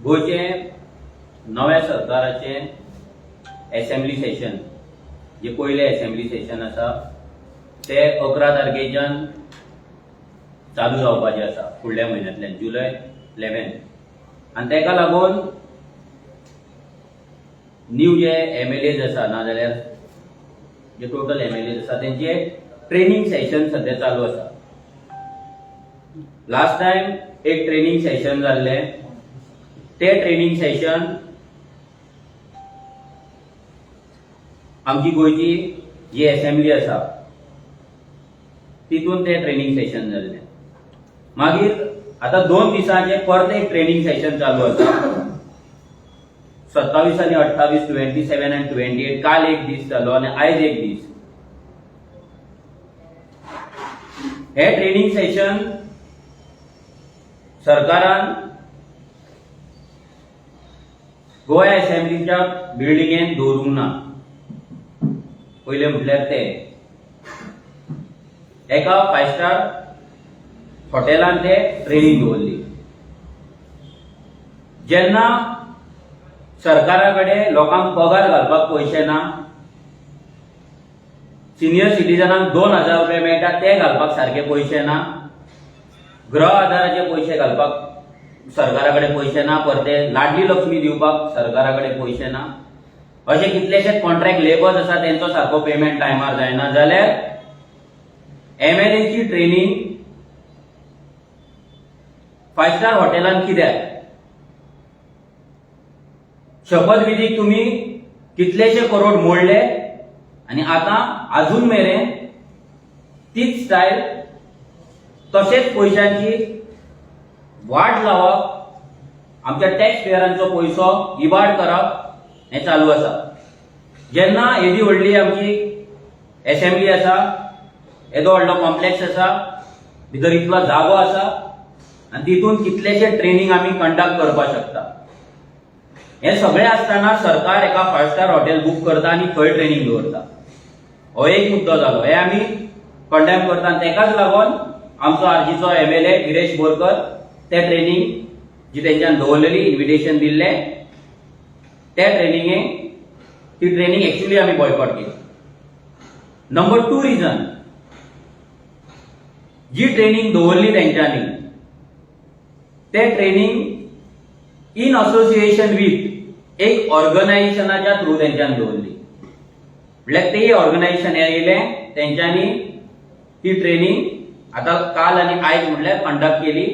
गोयचे नव्या सरकाराचे assembly session जे पहिले असेंब्ली सेशन आसा ते 11 तारखेच्यान चालू जावपाचे आसा फुडल्या म्हयन्यांतल्यान जुलय 11 आनी तेका लागून न्यू जे MLAs आसा नाजाल्यार जे टोटल MLAs आसा तेंचे ट्रेनिंग सेशन सध्या चालू आसा। लास्ट टाइम एक ट्रेनिंग सेशन जाल्ले ते ट्रेनिंग सेशन आमची गोयची जी असेंब्ली आसा तितून ते ट्रेनिंग सेशन जाल्ले। मागीर आता 2 दिसांचे परत एक ट्रेनिंग सेशन चालू आसा 27 आनी 28, 27 आनी 28 काल एक दीस जालो आनी आयज एक दीस। हे ट्रेनिंग सेशन सरकारान गोवा असेंब्लीच्या बिल्डिंगेन दवरूंक ना। पहिले म्हटल्यार ते एका 5 स्टार हॉटेलान ते ट्रेनिंग दवरली। जेन्ना सरकाराकडे लोकांक पगार घालपाक पैसे ना, सिनियर सिटीजनांक 2000 रुपये मेळटा ते घालपाक सारखे पैसे ना, गृह आधाराचे पैसे घालपाक सरकाराकडे पैसे ना, परते लाडली लक्ष्मी दिवपाक सरकाराकडे पैसे ना, असे कितलेशेच कॉन्ट्रॅक्ट लेबर्स आसा तेंचो सारको पेमेंट टायमार जायना जाल्यार MLA ची ट्रेनिंग 5 स्टार हॉटेलान कित्याक? शपथविधीक तुम्ही कितलेशे करोड मोडले आणि आता अजून मेरेन तीच स्टाईल तसेच पैशांची वाट लावप, आमच्या टॅक्स पेयरांचो पैसो इबाड करप हे चालू आसा। जेन्ना एदी व्हडली आमची असेंब्ली आसा, येदो व्हडलो कॉम्प्लेक्स आसा, भितर इतलो जागो आसा आणि तितून कितलेशे ट्रेनिंग आमी कंडक्ट करपाक शकता। हे सगळे असताना सरकार एका 5 स्टार हॉटेल बुक करता आणि थंय ट्रेनिंग दवरता। हो एक मुद्दो जालो, हे आमी कंडेम करता। तेकाच लागून आमचो आरजीचो MLA गिरेश बोरकर ते ट्रेनिंग जी तेंच्यान दवरलेली इन्व्हिटेशन दिल्ले त्या ट्रेनिंगेक ती ट्रेनिंग एक्चुअली आमी बॉयकॉट केली। नंबर 2 रिजन, जी ट्रेनिंग दवरली तेंच्यांनी ते ट्रेनिंग इन असोसिएशन विथ एक ऑर्गनायझेशनाच्या थ्रू तेंच्यान दवरली। म्हटल्यार ते ऑर्गनायझेशन येयले तेंच्यांनी ती ट्रेनिंग आता काल आणि आयज म्हटल्यार कंडक्ट केली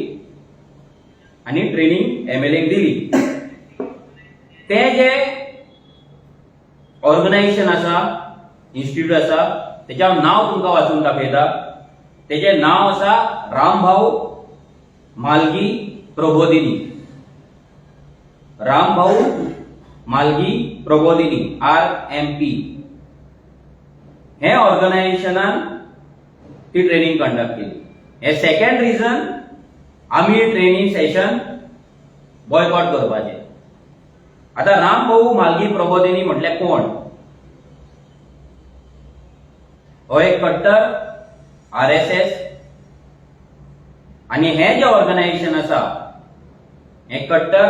आणि ट्रेनिंग MLAक दिली। ते जे ऑर्गनायझेशन आसा, इन्स्टिट्यूट आसा, तेच्या नाव तुमकां वाचून दाखयता। तेचे नाव आसा रामभाऊ मालगी प्रबोधिनी। रामभाऊ मालगी प्रबोधिनी RMP हे ऑर्गनायझेशनान ती ट्रेनिंग कंडक्ट केली। हे सेकंड रिजन आम्ही ट्रेनिंग सेशन बॉयकॉट करपाचे। आता रामभाऊ मालगी प्रबोधिनी म्हटले कोण? हो एक कट्टर RSS आणि हे जे ऑर्गनायझेशन आसा हे कट्टर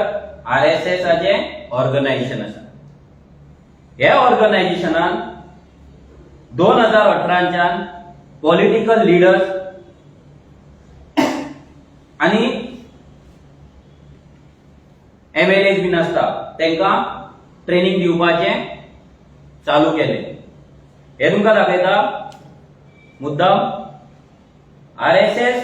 RSSचे ऑर्गनायझेशन आसा। हे ऑर्गनायझेशनान 2018च्यान पॉलिटिकल लीडर्स आणि MLAs बीन आसता तेंका ट्रेनिंग दिवपाचे चालू केले। हे तुमकां दाखयता मुद्दाम RSS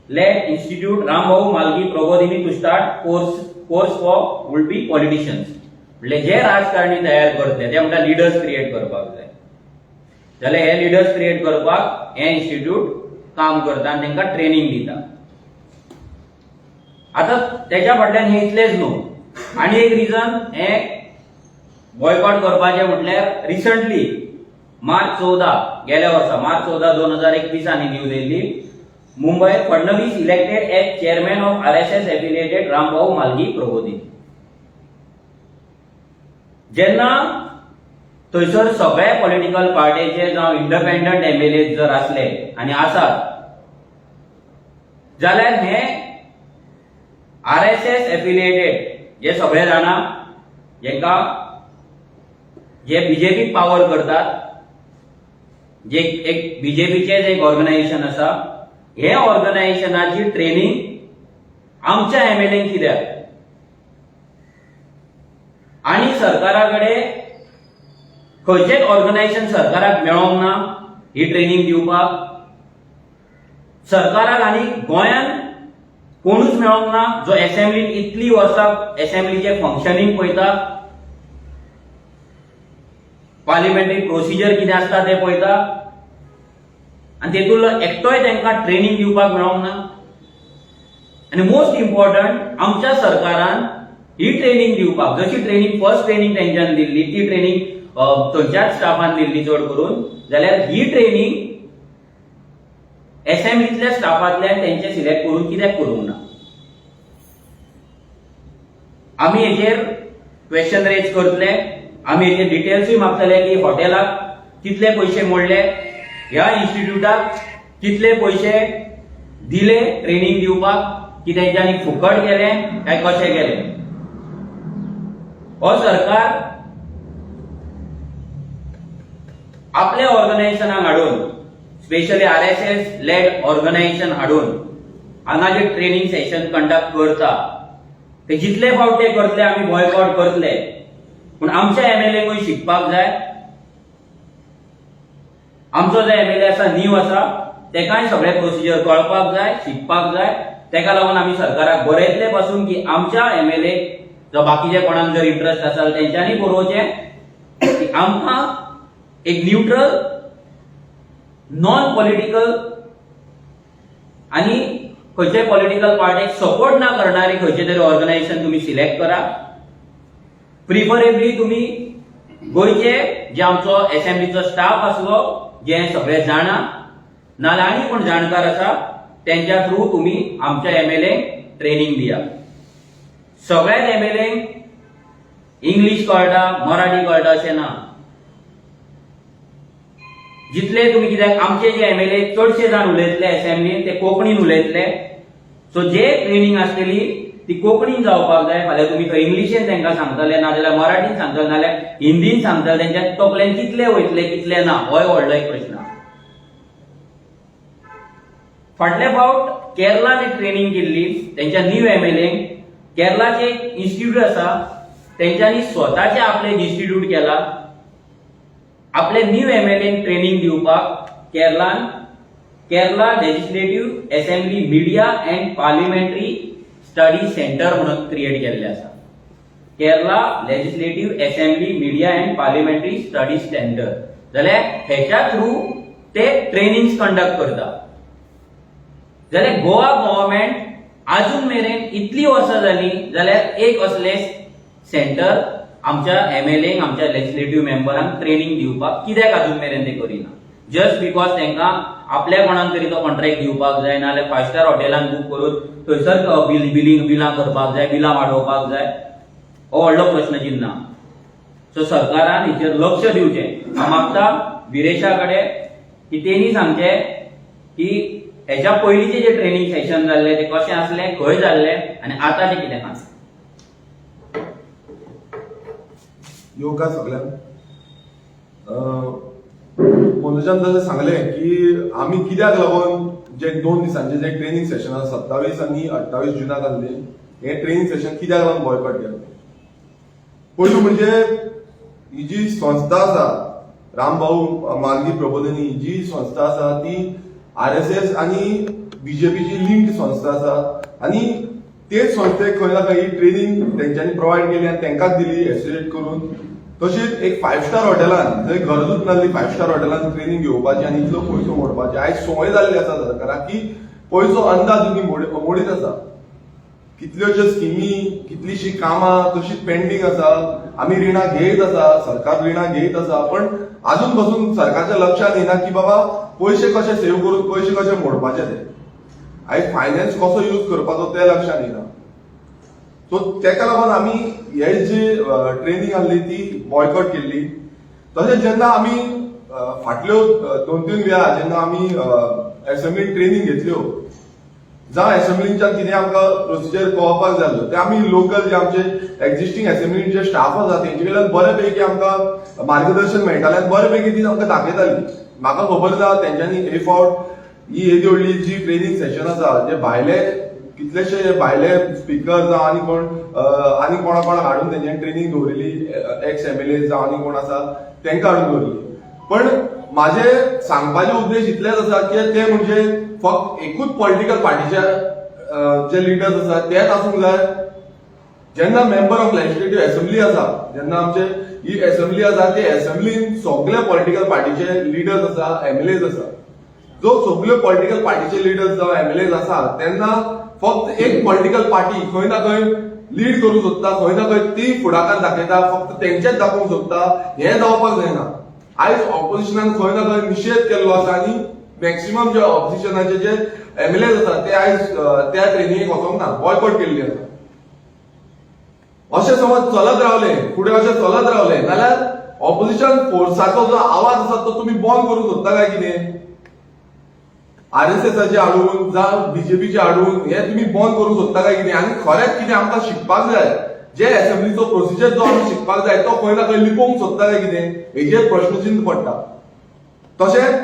led Institute Rambhau Mhalgi Prabodhini to start course for would be politicians. म्हणजे जे राजकारणी तयार करतले ते म्हणटा लीडर्स क्रिएट करपाक जाय जाल्यार हे लीडर्स क्रिएट करपाक हे इन्स्टिट्यूट काम करता आणि तांकां ट्रेनिंग दिता। आता त्याच्या फाटल्यान हे इतलेच न्हू, आणि एक रिजन हे बॉयकॉट करपाचे म्हटल्यार रिसंटली मार्च 14 गेल्या वर्सा मार्च 14 2021 न्यूज येयल्ली Mumbai, Fadnavis elected as chairman of RSS affiliated Rambhau Malgi Prabodhin. जेन्ना थंयसर सगळे पॉलिटिकल पार्टीचे जावं इंडिपेंडंट MLA जर असले आनी आसात जाल्यार हे RSS affiliated जे सगळे जाणा जेका जे बीजेपी पावर करतात जे एक बीजेपीचे एक ऑर्गनायझेशन आसा हे ऑर्गनायझेशनाची ट्रेनिंग आमच्या MLA कित्याक आणि सरकाराकडे खंयचेच ऑर्गनायझेशन सरकाराक मेळोंक ना ही ट्रेनिंग दिवपाक सरकाराक आनी गोंयान कोणूच मेळोंक ना जो असेंब्लीन इतली वर्सां असेंब्लीचे फंक्शनिंग पळयता पार्लिमेंटरी प्रोसिजर कितें आसता ते पळयता आनी तेतूंतलो एकटोय तांकां ट्रेनिंग दिवपाक मेळोंक ना आनी मोस्ट इम्पॉर्टंट आमच्या सरकारान ही ट्रेनिंग दिवपाक जशी ट्रेनिंग फर्स्ट ट्रेनिंग तेंच्यान दिल्ली ती ट्रेनिंग थंयच्याच स्टाफान दिल्ली चड करून जाल्यार ही ट्रेनिंग असेंब्लीतल्या स्टाफांतल्यान तेंचे सिलेक्ट करून कित्याक करूंक ना आमी हेचेर क्वेश्चन रेज करतले आमी हेचे डिटेल्सूय मागतले की हॉटेलाक कितले पयशे मोडले ह्या इन्स्टिट्यूटाक कितले पयशे दिले ट्रेनिंग दिवपाक की तेंच्यांनी फुकट केले काय कशें केले हो सरकार आपल्या ऑर्गनायझेशनाक हाडून स्पेशली RSS लेड ऑर्गनायझेशन हाडून हांगा जे ट्रेनिंग सेशन कंडक्ट करता ते जितले फावट ते करतले आमी बॉयकॉट करतले पूण आमच्या MLAंकूय शिकपाक जाय आमचो जो MLA आसा न्यू आसा तेकाय सगळे प्रोसिजर कळपाक जाय शिकपाक जाय तेका लागून आमी सरकाराक बरयतले पासून की आमच्या MLA जो बाकीचे कोणाक जर इंटरेस्ट आसा तेंच्यांनी बरोवचें की आमकां एक न्यूट्रल नॉन पॉलिटिकल आणि खंयचे पॉलिटिकल पार्टीक सपोर्ट ना करणारी खंयचे तरी ऑर्गनायझेशन तुम्ही सिलेक्ट करा प्रिफरेबली तुम्ही गोयचे जे आमचो असेंब्लीचो स्टाफ आसलो जे सगळे जाणा नाल्यार आनी कोण जाणकार आसा त्यांच्या थ्रू तुम्ही आमच्या MLA ट्रेनिंग दिया सगळ्याच MLA इंग्लिश कळटा मराठी कळटा अशें ना जितले तुम्ही कित्याक आमचे जे MLA चडशे जाण उलयतले असेंब्लीन ते कोंकणीन उलयतले सो जे ट्रेनिंग आसलेली ती कोंकणीन जावपाक जाय फाल्यां तुम्ही थंय इंग्लिशीन तांकां सांगतले नाजाल्यार मराठीन सांगतले नाजाल्यार हिंदीन सांगतले तेंच्या तकलेन कितले वयतले कितले ना होय व्हडलो एक प्रश्न फाटले फावट केरळान एक ट्रेनिंग केल्ली तेंच्या न्यू MLAंक केरळाचे एक इन्स्टिट्यूट आसा तेंच्यांनी स्वताचे आपले इन्स्टिट्यूट केला आपले न्यू MLAंक ट्रेनिंग दिवपाक केरळान Kerala legislative assembly media and parliamentary study centre म्हणून क्रिएट केल्ले आसा Kerala legislative assembly media and parliamentary study centre जाल्यार हेच्या थ्रू ते ट्रेनिंग्स कंडक्ट करता जाल्यार गोवा गव्हर्नमेंट अजून मेरेन इतली वर्सां जाली जाल्यार एक असले सेंटर आमच्या MLAंक आमच्या लेजिस्लेटिव्ह मेंबरांक ट्रेनिंग दिवपाक कित्याक अजून मेरेन ते करिना जस्ट बिकॉज तांकां आपल्या कोणाक तरी तो कॉन्ट्रॅक्ट दिवपाक जाय नाल्यार 5 स्टार हॉटेलान बूक करून थंयसर बिलां करपाक जाय बिलां वाडोवपाक जाय हो व्हडलो प्रश्न चिन्ह सो सरकारान हेचेर लक्ष दिवचें हांव मागता बिरेशा कडेन की तेणी सांगचें की हेच्या पयलींचे जे ट्रेनिंग सेशन जाल्ले ते कशें आसले खंय जाल्ले आनी आतांचे कितें आसा योगा सगळ्यांक मनोजान जशें सांगलें की आमी कित्याक लागून जे 2 दिसांचे जे ट्रेनिंग सेशन आसा 27 आनी 28 जुनाक जाल्ले हे ट्रेनिंग सेशन कित्याक लागून बॉयकॉट केलें पयलू म्हणजे ही जी संस्था आसा रामभाऊ मालगी प्रबोधिनी ही जी संस्था आसा ती RSS आनी बीजेपीची लिंक्ड संस्था आसा आनी तेच संस्थेक खंय ना खंय ट्रेनिंग तेंच्यांनी प्रोवायड केली आनी तांकांच दिली एसोसिएट करून तशीच एक 5 स्टार हॉटेलान जंय गरजूच नासली 5 स्टार हॉटेलान ट्रेनिंग घेवपाची आनी इतलो पयसो मोडपाचे आयज संवय जाल्ली आसा सरकाराक की पयसो अंदाज तुमी मोडीत आसा कितल्योश्यो स्किमी कितलीशीं कामां तशीच पेंडींग आसा आमी रिणां घेयत आसा सरकार रिणां घेयत आसा पण अजून पासून सरकारच्या लक्षात येना की बाबा पैसे कशे सेव्ह करून पैसे कशे मोडपाचे ते आयज फायनान्स कसो यूज करपाचो ते लक्षात येना. सो तेका लागून आमी हे जी ट्रेनिंग आसली ती बॉयकॉट केल्ली. तशेंच जेन्ना आमी फाटल्यो 2-3 वेळा जेन्ना आमी असेंब्लीन ट्रेनिंग घेतल्यो, जावं असेंब्लीच्यान कितें आमकां प्रोसिजर कळपाक जाय ते आमी लोकल जे आमचे एक्झिस्टिंग असेंब्लीन जे स्टाफ आसा तेंचे कडल्यान बऱ्यापैकी आमकां मार्गदर्शन मेळटालें आनी बऱ्यापैकी ती आमकां दाखयताली. म्हाका खबर ना तेंच्यांनी हे फावट ही येदी व्हडली जी ट्रेनिंग सेशन आसा जे भायले कितलेशे भायले स्पिकर जावं आनी कोणाक हाडून तेंच्यांनी ट्रेनिंग दवरिल्ली, एक्स MLA जावं आनी कोण आसा तेंकां हाडून दवरिल्ली. पण माझे सांगपाचे उद्देश इतलेच आसा की ते म्हणजे फक्त एकूच पॉलिटिकल पार्टीचे जे लिडर्स आसा तेच आसूंक जाय. जेन्ना मेंबर ऑफ लेजिस्लेटिव्ह असेंब्ली आसा, जेन्ना आमचे ही असेंब्ली आसा ते असेंब्लीन सगळे पॉलिटिकल पार्टीचे लिडर्स आसा, MLAs आसा. जो सगळ्यो पॉलिटिकल पार्टीचे लिडर्स जावं MLAs आसा तेन्ना फक्त एक पॉलिटिकल पार्टी खंय ना खंय लीड करूंक सोदता, खंय ना खंय ती फुडाकार दाखयता, फक्त तेंचेच दाखोवंक सोदता, हें जावपाक जायना. आयज ऑपोजिशनान खंय ना खंय निशेध केल्लो आसा आनी मॅक्सिमम जे ऑपोजिशनाचे जे MLAs आसा ते आयज त्या ट्रेनिंगेक वचोंक ना, बॉयकॉट केल्ली आसा. अशें समज चलत रावले फुडें, अशें चलत रावले जाल्यार ऑपोजिशन फोर्साचो जो आवाज आसा तो तुमी बंद करूंक सोदता काय कितें? RSSचे हाडून जावं BJPचे हाडून हे तुमी बंद करूंक सोदता काय कितें? आनी खरेंच कितें आमकां शिकपाक जाय, जे असेंब्लीचो प्रोसिजर जो आमी शिकपाक जाय तो खंय ना खंय लिपोवंक सोदता काय कितें? हेजेर प्रश्नचिन्ह पडटा. तशेंच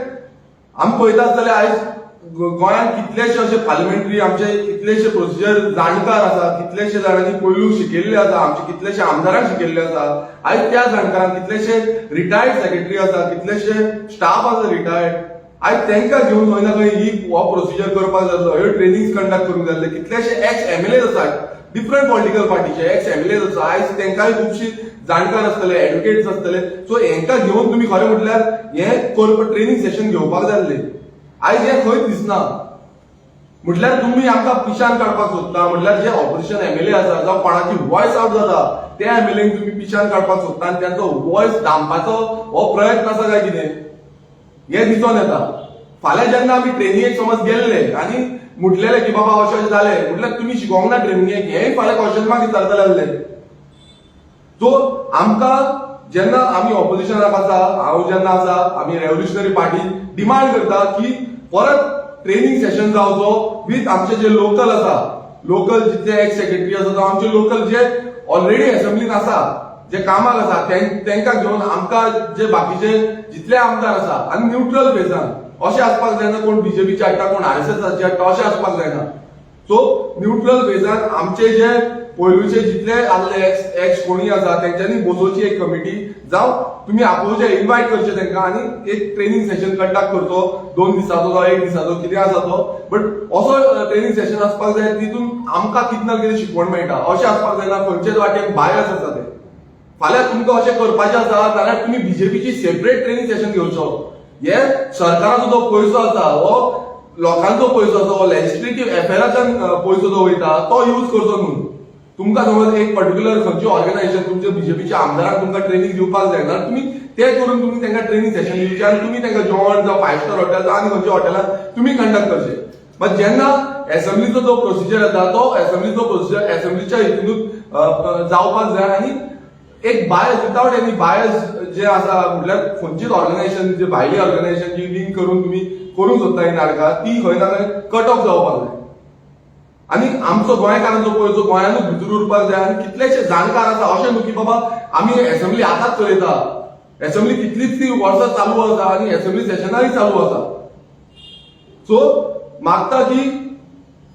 आमी पळयता आसतले आयज गोंयांत कितलेशे अशे पार्लिमेंटरी आमचे कितलेशे प्रोसिजर जाणकार आसा, कितलेशे जाणांनी पयलू शिकयल्ले आसा, आमचे कितलेशे आमदारांक शिकयल्ले आसा. आयज त्या जाणकारांक कितलेशे रिटायर्ड सेक्रेटरी आसा, कितलेशे स्टाफ आसा रिटायर्ड, आयज तेंकां घेवन खंय ना खंय ही हो प्रोसिजर करपाक जाय, ह्यो ट्रेनिंग कंडक्ट करूंक जाय. कितलेशे एक्स MLAs आसात, डिफरंट पॉलिटिकल पार्टीचे एक्स MLAs आसा, आयज तेंकाय खुबशी जाणकार आसतले, एडव्होकेट्स आसतले. सो हेंकां घेवन तुमी खरें म्हटल्यार हें ट्रेनिंग सेशन घेवपाक जाय आसलें. आयज हें खंय दिसना. म्हटल्यार तुमी आमकां पिशान काडपाक सोदता, म्हटल्यार जे ऑपोजिशन MLA आसा जावं कोणाची वॉयस आउट जाता त्या MLAंक तुमी पिशान काडपाक सोदता आनी त्यांचो वॉयस दामपाचो हो प्रयत्न आसा काय कितें हें दिसून येता. फाल्यां जेन्ना आमी ट्रेनिंगेक समज गेल्ले आनी म्हटलेले की बाबा अशें अशें जालें म्हटल्यार तुमी शिकोवंक ना ट्रेनिंगेक, हेंय फाल्यां क्वेश्चन मार्क विचारतले आसले. सो आमकां जेन्ना आमी ऑपोजिशनाक आसा, हांव जेन्ना आसा, आमी रेव्होल्युशनरी पार्टी डिमांड करता की परत ट्रेनिंग सेशन जावचो विथ आमचे जे लोकल आसा, लोकल जितले एक्स सेक्रेटरी आसा जावं आमचे लोकल जे ऑलरेडी असेंब्लीन आसा, जे कामाक आसा तेंकां घेवन आमकां जे बाकीचे जितले आमदार आसा आनी न्यूट्रल फेसान अशें आसपाक जायना कोण BJPचे हाडटा कोण RSSचे हाडटा अशें आसपाक जायना. सो न्यूट्रल फेसान आमचे जे पयलूचे जितले आसले एक्स कोणी आसा तेंच्यांनी बसोवची एक कमिटी, जावं तुमी आपोवचे इन्वायट करचे तेंकां आनी एक ट्रेनिंग सेशन कंडक्ट करचो 2 दिसाचो जावं 1 दिसाचो कितें आसा तो. बट असो ट्रेनिंग सेशन आसपाक जाय तितून आमकां कितें ना कितें शिकवण मेळटा. अशें आसपाक जायना खंयचेच वाटेन बायस आसा ते. फाल्यां तुमकां अशें करपाचें आसा जाल्यार तुमी BJPची सेपरेट ट्रेनिंग सेशन घेवचो. हे सरकाराचो जो पयसो आसा हो लोकांचो पयसो आसा, हो लेजिस्लेटिव्ह अफेरांतल्यान पयसो जो वयता तो यूज करचो न्हू. तुमकां समज एक पर्टिक्युलर खंयची ऑर्गनायझेशन तुमच्या BJPच्या आमदारांक तुमकां ट्रेनिंग दिवपाक जाय जाल्यार तुमी तें करून तुमी तांकां ट्रेनिंग सेशन दिवचें आनी तुमी तांकां जेवण जावं 5 स्टार हॉटेल आनी खंयच्या हॉटेलान तुमी कंडक्ट करचे. बट जेन्ना असेंब्लीचो जो प्रोसिजर येता तो असेंब्लीचो प्रोसिजर असेंब्लीच्या हितूनूच जावपाक जाय आनी एक बायस विदाउट एनी बायस जे आसा म्हटल्यार खंयचीच ऑर्गनायझेशन जे भायली ऑर्गनायझेशन जी लिंक करून तुमी करूंक सोदता ही नाटकां ती खंय ना खंय कट ऑफ जावपाक जाय. आनी आमचो गोंयकारांचो पळय गोंयानूच भितर उरपाक जाय. आनी कितलेशे जाणकार आसा अशें न्हू की बाबा आमी असेंब्ली आतांच चलयता, असेंब्ली कितलीच ती वर्सां चालू आसा आनी असेंब्ली सेशनाय चालू आसा. सो मागता की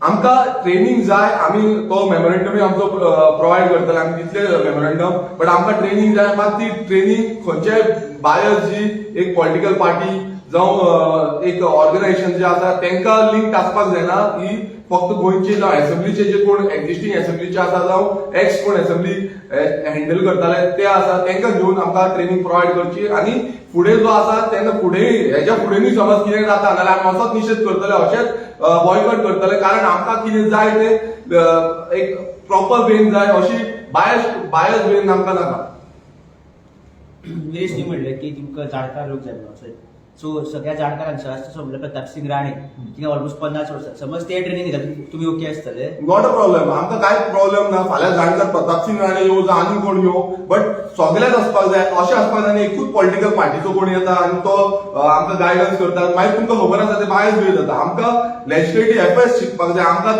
आमकां ट्रेनिंग जाय, आमी तो मेमोरेंडमूय आमचो प्रोवायड करतले, आमी दितले मेमोरेंडम. बट आमकां ट्रेनिंग जाय, मात ती ट्रेनिंग खंयच्याय बायस जी एक पॉलिटिकल पार्टी जावं एक ऑर्गनायझेशन जे आसा तेंकां लिंक आसपाक जायना. ही फक्त गोंयचे जावं असेंब्लीचे जे कोण एक्झिस्टिंग असेंब्लीचे आसा जावं एक्स कोण असेंब्ली हँडल करताले ते आसा तेंकां घेवन आमकां ट्रेनिंग प्रोवायड करची. आनी फुडें जो आसा तेन्ना फुडेंय हेच्या फुडेंय समज कितें जाता जाल्यार आमी असोच निशेध करतले, अशेंच बॉयकॉट करतले. कारण आमकां कितें जाय ते एक प्रॉपर वेन जाय, अशी बायस वेन आमकां नाका. गिरीश नी म्हणलें की तुमकां जाणकार लोक जाय म्हणून. सो सगळ्या जाणकारांक शास्त्र सोडले प्रताप सिंग राणे तिने ऑलमोस्ट 50 वर्सां समज ते ट्रेनिंग घेतले तुम्ही ओके आसतले नॉट अ प्रॉब्लेम आमकां कांयच प्रॉब्लेम ना फाल्यां जाणकार प्रताप सिंग राणे येवं जावं आनी कोण येवं बट सगळ्याच आसपाक जाय अशें आसपाक जाय एकूच पॉलिटिकल पार्टीचो कोण येता आनी तो आमकां गायडन्स करता मागीर तुमकां खबर आसा ते बायस बी जाता आमकां लेजिस्लेटिव्ह अफेअर्स शिकपाक जाय आमकां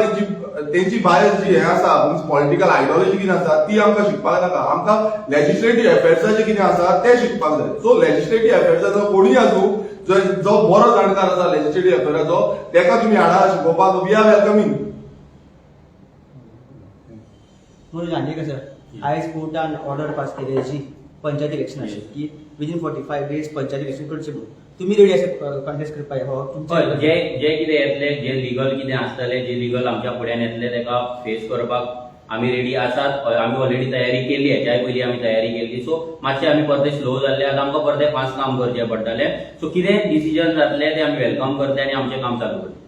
तेंची बायस जी हें आसा पॉलिटिकल आयडियोलॉजी कितें आसा ती आमकां शिकपाक नाका आमकां लेजिस्लेटिव्ह अफेअर्साचें कितें आसा तें शिकपाक जाय सो लेजिस्लेटिव्ह अफेअर्साचो कोणूय आसूं जो बरो जाणकार आसा लेजिस्लेटिव्ह अफेअर्साचो तेका तुमी हाडा शिकोवपाक वी आर वेलकमिंग म्हणून हांणी कसं आयज कोर्टान ऑर्डर पास केली अशी पंचायत इलेक्शन अशी की विदिन 45 डेज पंचायत इलेक्शन करचें म्हणून तुम्ही रेडी आसा कॉन्टेस्ट करपाक हो हय जे कितें येतले जे लिगल कितें आसतले जे लिगल आमच्या फुड्यान येतले तेका फेस करपाक आमी रेडी आसात आमी ऑलरेडी तयारी केल्ली हेच्याय पयलीं आमी तयारी केल्ली सो मातशें आमी परते स्लो जाल्ले आतां आमकां परते फास्ट काम करचें पडटलें सो कितें डिसिजन जातलें तें आमी वेलकम करता आनी आमचें काम चालू करता